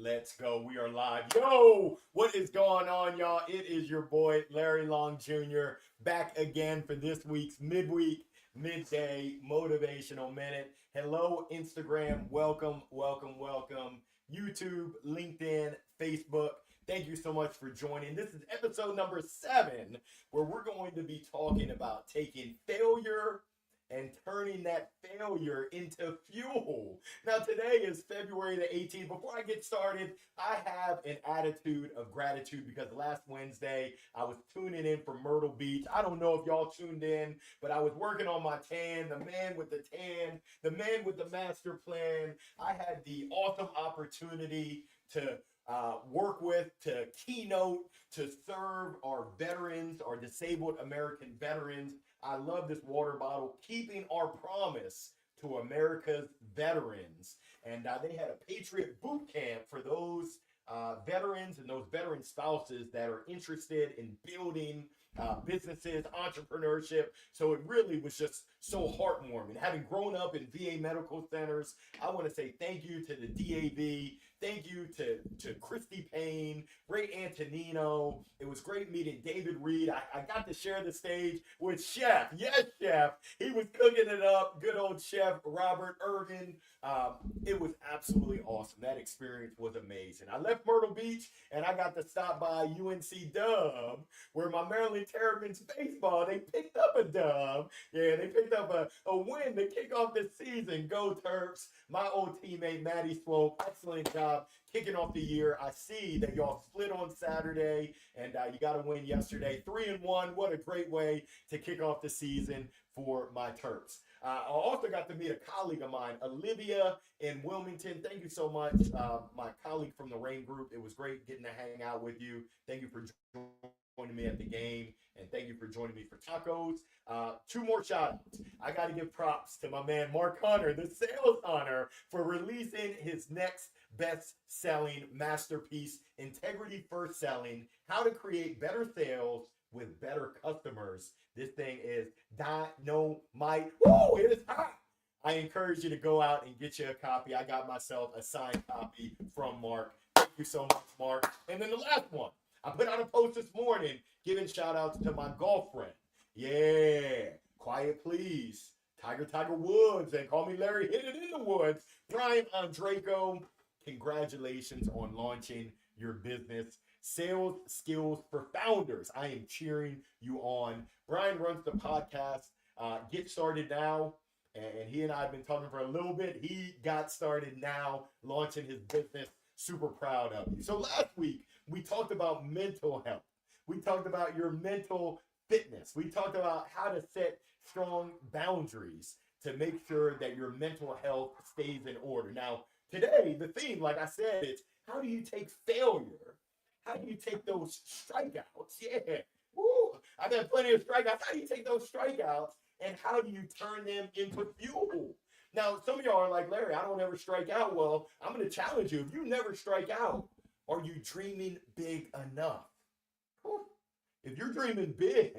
Let's go. We are live. Yo, what is going on, y'all? It is your boy, Larry Long Jr., back again for this week's Midweek, Midday Motivational Minute. Hello, Instagram. Welcome, welcome, welcome. YouTube, LinkedIn, Facebook. Thank you so much for joining. This is episode number 7, where we're going to be talking about taking failure and turning that failure into fuel. Now, today is February the 18th. Before I get started, I have an attitude of gratitude because last Wednesday I was tuning in for Myrtle Beach. I don't know if y'all tuned in, but I was working on my tan, the man with the tan, the man with the master plan. I had the awesome opportunity to work with, to keynote, to serve our veterans, our disabled American veterans. I love this water bottle, keeping our promise to America's veterans. And they had a Patriot boot camp for those veterans and those veteran spouses that are interested in building businesses, entrepreneurship. So it really was just so heartwarming. Having grown up in VA medical centers, I want to say thank you to the DAV. Thank you to Christy Payne, Ray Antonino. It was great meeting David Reed. I got to share the stage with Chef. Yes, Chef. He was cooking it up. Good old Chef Robert Ergen. It was absolutely awesome. That experience was amazing. I left Myrtle Beach and I got to stop by UNC Dub, where my Maryland Terrapins baseball, they picked up a dub. Yeah, they picked up a win to kick off the season. Go Terps. My old teammate, Maddie Swope, excellent job kicking off the year. I see that y'all split on Saturday, and you got to win yesterday. 3-1. What a great way to kick off the season for my Terps. I also got to meet a colleague of mine, Olivia in Wilmington. Thank you so much, my colleague from the Rain Group. It was great getting to hang out with you. Thank you for joining me at the game, and thank you for joining me for tacos. 2 more shout outs. I got to give props to my man Mark Hunter, the sales hunter, for releasing his next best-selling masterpiece, Integrity First Selling: How to Create Better Sales with Better Customers. This thing is dynamite. Woo, it is hot. I encourage you to go out and get you a copy. I got myself a signed copy from Mark. Thank you so much, Mark. And then the last one. I put out a post this morning giving shout outs to my golf friend. Yeah, quiet please. Tiger Woods, and call me Larry, hit it in the woods. Brian Andraco, congratulations on launching your business. Sales Skills for Founders. I am cheering you on. Brian runs the podcast, Get Started Now. And he and I have been talking for a little bit. He got started now, launching his business. Super proud of you. So last week, we talked about mental health. We talked about your mental fitness. We talked about how to set strong boundaries to make sure that your mental health stays in order. Now, today, the theme, like I said, is how do you take failure? How do you take those strikeouts? Yeah. Woo. I've had plenty of strikeouts. How do you take those strikeouts and how do you turn them into fuel? Now, some of y'all are like, Larry, I don't ever strike out. Well, I'm going to challenge you. If you never strike out, are you dreaming big enough? If you're dreaming big,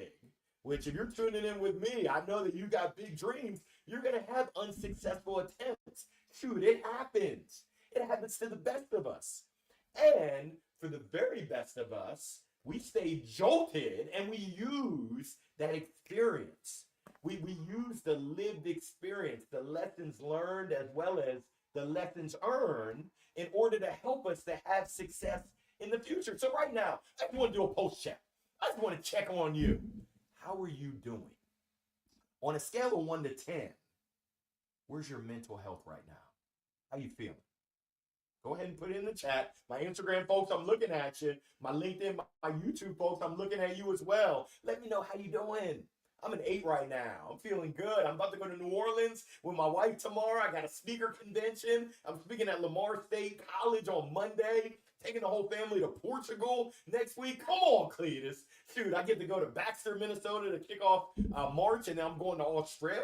which if you're tuning in with me, I know that you got big dreams, you're going to have unsuccessful attempts. Shoot, it happens. It happens to the best of us. And for the very best of us, we stay jolted and we use that experience. We use the lived experience, the lessons learned as well as the lessons earned in order to help us to have success in the future. So right now, I just want to do a post check. I just want to check on you. How are you doing? On a scale of 1 to 10, where's your mental health right now? How you feeling? Go ahead and put it in the chat. My Instagram folks, I'm looking at you. My LinkedIn, my YouTube folks, I'm looking at you as well. Let me know how you doing. I'm an 8 right now. I'm feeling good. I'm about to go to New Orleans with my wife tomorrow. I got a speaker convention. I'm speaking at Lamar State College on Monday. Taking the whole family to Portugal next week. Come on, Cletus. Shoot, I get to go to Baxter, Minnesota to kick off March, and then I'm going to Australia.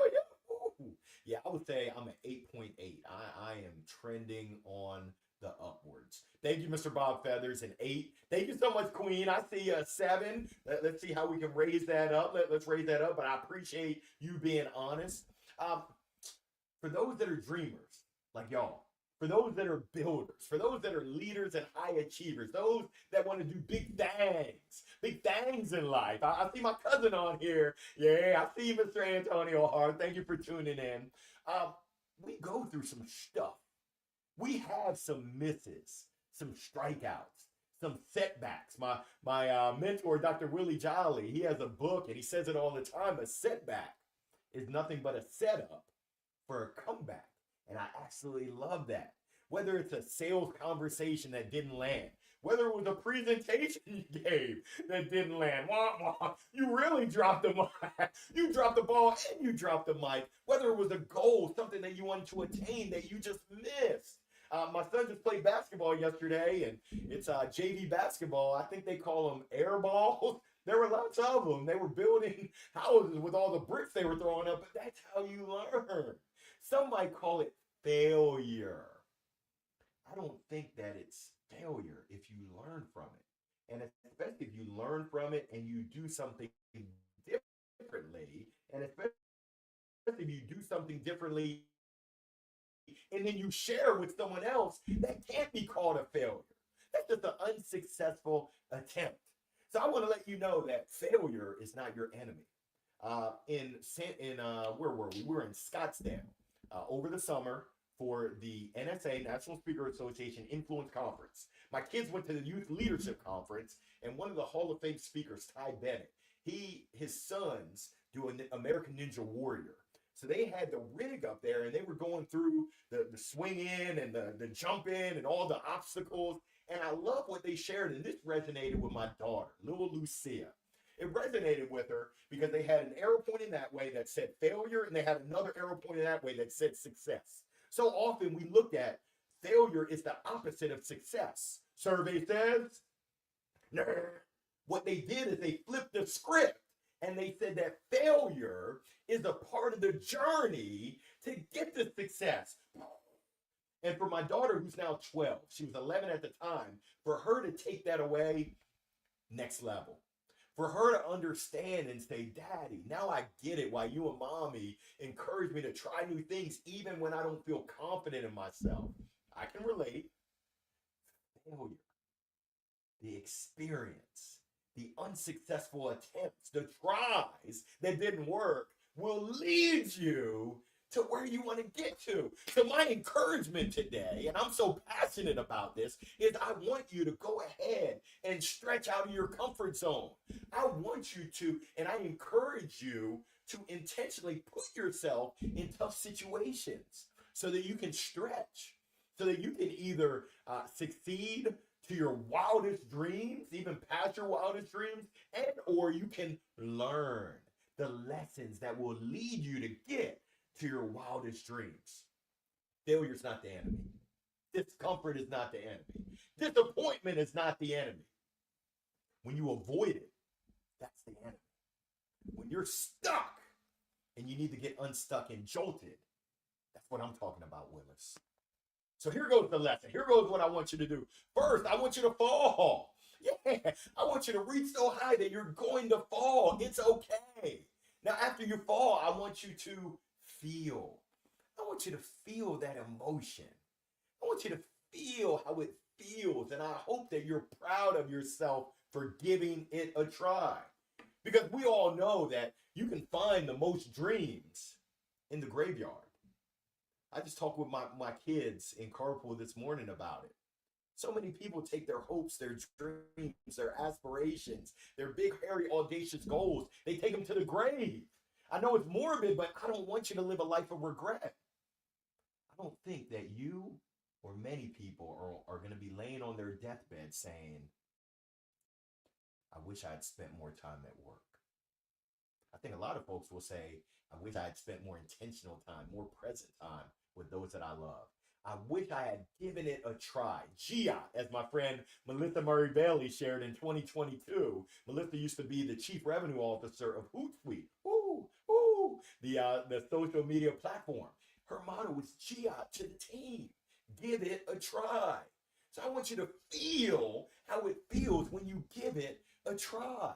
Ooh. Yeah, I would say I'm at 8.8. I am trending on the upwards. Thank you, Mr. Bob Feathers, an 8. Thank you so much, Queen. I see a 7. Let's see how we can raise that up. Let's raise that up, but I appreciate you being honest. For those that are dreamers, like y'all, for those that are builders, for those that are leaders and high achievers, those that want to do big things in life. I see my cousin on here. Yeah, I see you, Mr. Antonio Hart. Thank you for tuning in. Um, we go through some stuff. We have some misses, some strikeouts, some setbacks. My mentor, Dr. Willie Jolly, he has a book and he says it all the time. A setback is nothing but a setup for a comeback. And I absolutely love that. Whether it's a sales conversation that didn't land, whether it was a presentation you gave that didn't land, wah, wah, you really dropped the mic. You dropped the ball and you dropped the mic. Whether it was a goal, something that you wanted to attain that you just missed. My son just played basketball yesterday, and it's JV basketball. I think they call them air balls. There were lots of them. They were building houses with all the bricks they were throwing up, but that's how you learn. Some might call it failure. I don't think that it's failure if you learn from it. And especially if you learn from it and you do something differently, and especially if you do something differently and then you share with someone else, that can't be called a failure. That's just an unsuccessful attempt. So I want to let you know that failure is not your enemy. Where were we? We were in Scottsdale over the summer for the NSA, National Speaker Association Influence Conference. My kids went to the Youth Leadership Conference, and one of the Hall of Fame speakers, Ty Bennett, his sons do an American Ninja Warrior. So they had the rig up there, and they were going through the swing in and the jump in and all the obstacles. And I love what they shared, and this resonated with my daughter, little Lucia. It resonated with her because they had an arrow pointing that way that said failure, and they had another arrow pointing that way that said success. So often we look at failure is the opposite of success. Survey says, nah. What they did is they flipped the script, and they said that failure is a part of the journey to get to success. And for my daughter, who's now 12, she was 11 at the time, for her to take that away, next level. For her to understand and say, Daddy, now I get it why you and Mommy encourage me to try new things even when I don't feel confident in myself. I can relate. Failure, the experience, the unsuccessful attempts, the tries that didn't work will lead you to where you want to get to. So my encouragement today, and I'm so passionate about this, is I want you to go ahead and stretch out of your comfort zone. I want you to, and I encourage you to intentionally put yourself in tough situations so that you can stretch, so that you can either succeed to your wildest dreams, even past your wildest dreams, and or you can learn the lessons that will lead you to get to your wildest dreams. Failure is not the enemy. Discomfort is not the enemy. Disappointment is not the enemy. When you avoid it, that's the enemy. When you're stuck and you need to get unstuck and jolted, that's what I'm talking about, Willis. So here goes the lesson. Here goes what I want you to do. First, I want you to fall. Yeah, I want you to reach so high that you're going to fall. It's okay. Now, after you fall, I want you to feel. I want you to feel that emotion. I want you to feel how it feels. And I hope that you're proud of yourself for giving it a try. Because we all know that you can find the most dreams in the graveyard. I just talked with my kids in carpool this morning about it. So many people take their hopes, their dreams, their aspirations, their big, hairy, audacious goals. They take them to the grave. I know it's morbid, but I don't want you to live a life of regret. I don't think that you or many people are going to be laying on their deathbed saying, I wish I had spent more time at work. I think a lot of folks will say, I wish I had spent more intentional time, more present time with those that I love. I wish I had given it a try. GIA, as my friend Melissa Murray Bailey shared in 2022. Melissa used to be the chief revenue officer of Hootsuite, the social media platform. Her motto was GIA to the team. Give it a try. So I want you to feel how it feels when you give it a try.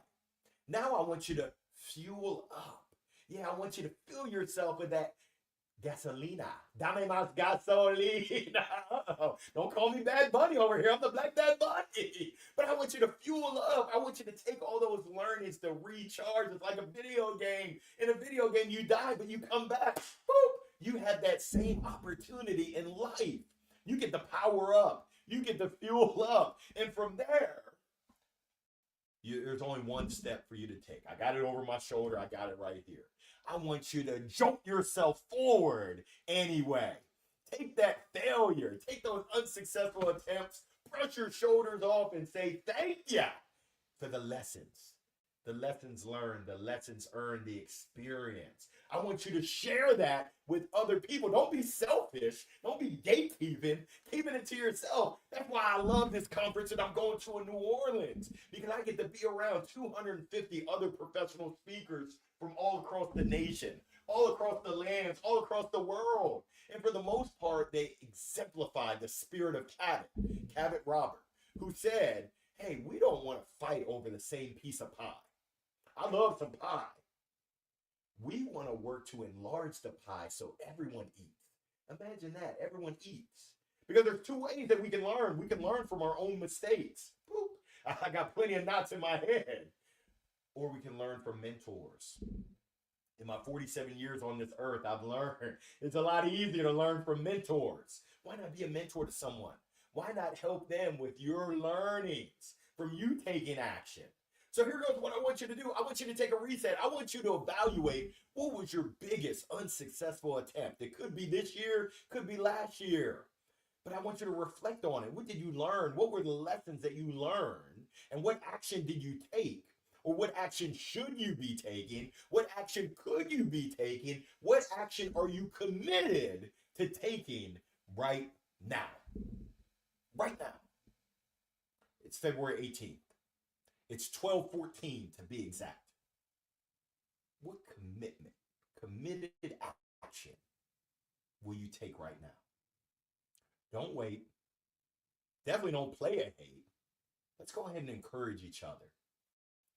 Now I want you to fuel up. Yeah, I want you to fill yourself with that Gasolina. Dame más gasolina. Don't call me Bad Bunny over here. I'm the Black Bad Bunny. But I want you to fuel up. I want you to take all those learnings to recharge. It's like a video game. In a video game, you die, but you come back. Boop. You have that same opportunity in life. You get the power up. You get the fuel up. And from there, there's only one step for you to take. I got it over my shoulder. I got it right here. I want you to jolt yourself forward anyway. Take that failure. Take those unsuccessful attempts. Brush your shoulders off and say thank you for the lessons. The lessons learned, the lessons earned, the experience. I want you to share that with other people. Don't be selfish. Don't be gatekeeping. Keeping it to yourself. That's why I love this conference that I'm going to in New Orleans, because I get to be around 250 other professional speakers from all across the nation, all across the lands, all across the world. And for the most part, they exemplify the spirit of Cabot Robert, who said, hey, we don't want to fight over the same piece of pie. I love some pie. We want to work to enlarge the pie so everyone eats. Imagine that. Everyone eats. Because there's two ways that we can learn. We can learn from our own mistakes. Boop. I got plenty of knots in my head. Or we can learn from mentors. In my 47 years on this earth, I've learned it's a lot easier to learn from mentors. Why not be a mentor to someone? Why not help them with your learnings from you taking action? So here goes what I want you to do. I want you to take a reset. I want you to evaluate what was your biggest unsuccessful attempt. It could be this year, could be last year. But I want you to reflect on it. What did you learn? What were the lessons that you learned? And what action did you take? Or what action should you be taking? What action could you be taking? What action are you committed to taking right now? Right now. It's February 18th. It's 12:14 to be exact. What committed action will you take right now? Don't wait. Definitely don't play a hate. Let's go ahead and encourage each other.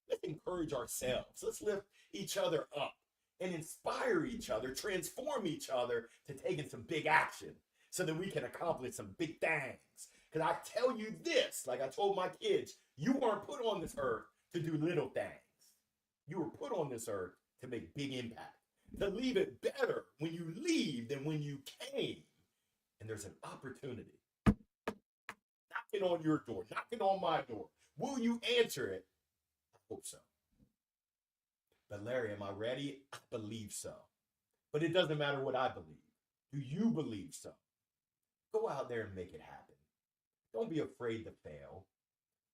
Let's encourage ourselves. Let's lift each other up and inspire each other, transform each other to taking some big action so that we can accomplish some big things. Because I tell you this, like I told my kids, you weren't put on this earth to do little things. You were put on this earth to make big impact, to leave it better when you leave than when you came. And there's an opportunity knocking on your door, knocking on my door. Will you answer it? I hope so. But Larry, am I ready? I believe so. But it doesn't matter what I believe. Do you believe so? Go out there and make it happen. Don't be afraid to fail.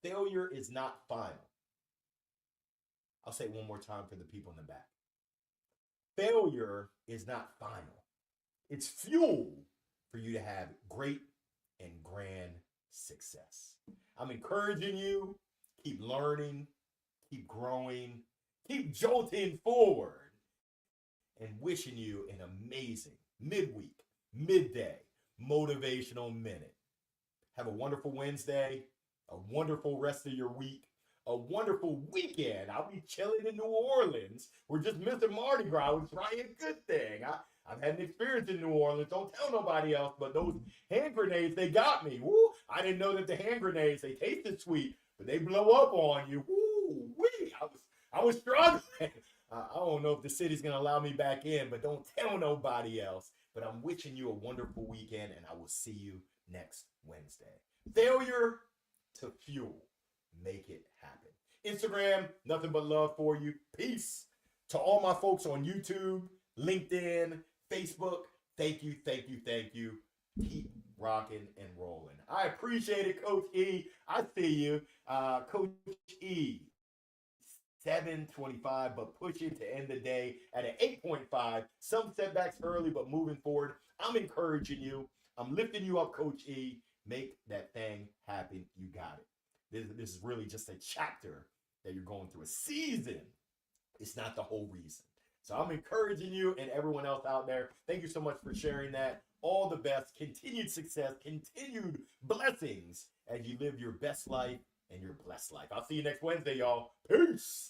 Failure is not final. I'll say it one more time for the people in the back. Failure is not final. It's fuel for you to have great and grand success. I'm encouraging you, keep learning, keep growing, keep jolting forward, and wishing you an amazing midweek, midday, motivational minute. Have a wonderful Wednesday, a wonderful rest of your week, a wonderful weekend. I'll be chilling in New Orleans. We're just missing Mardi Gras, which is probably a good thing. I've had an experience in New Orleans. Don't tell nobody else, but those hand grenades, they got me. Woo! I didn't know that the hand grenades, they tasted sweet, but they blow up on you. Woo! Wee! I was struggling. I don't know if the city's going to allow me back in, but don't tell nobody else. But I'm wishing you a wonderful weekend, and I will see you next Wednesday. Failure to fuel. Make it happen. Instagram, nothing but love for you. Peace. To all my folks on YouTube, LinkedIn, Facebook, thank you, thank you, thank you. Keep rocking and rolling. I appreciate it, Coach E. I see you. Coach E, 7:25, but push it to end the day at an 8.5. Some setbacks early, but moving forward. I'm encouraging you. I'm lifting you up, Coach E. Make that thing happen. You got it. This is really just a chapter that you're going through, a season. It's not the whole reason. So I'm encouraging you and everyone else out there. Thank you so much for sharing that. All the best, continued success, continued blessings as you live your best life and your blessed life. I'll see you next Wednesday, y'all. Peace.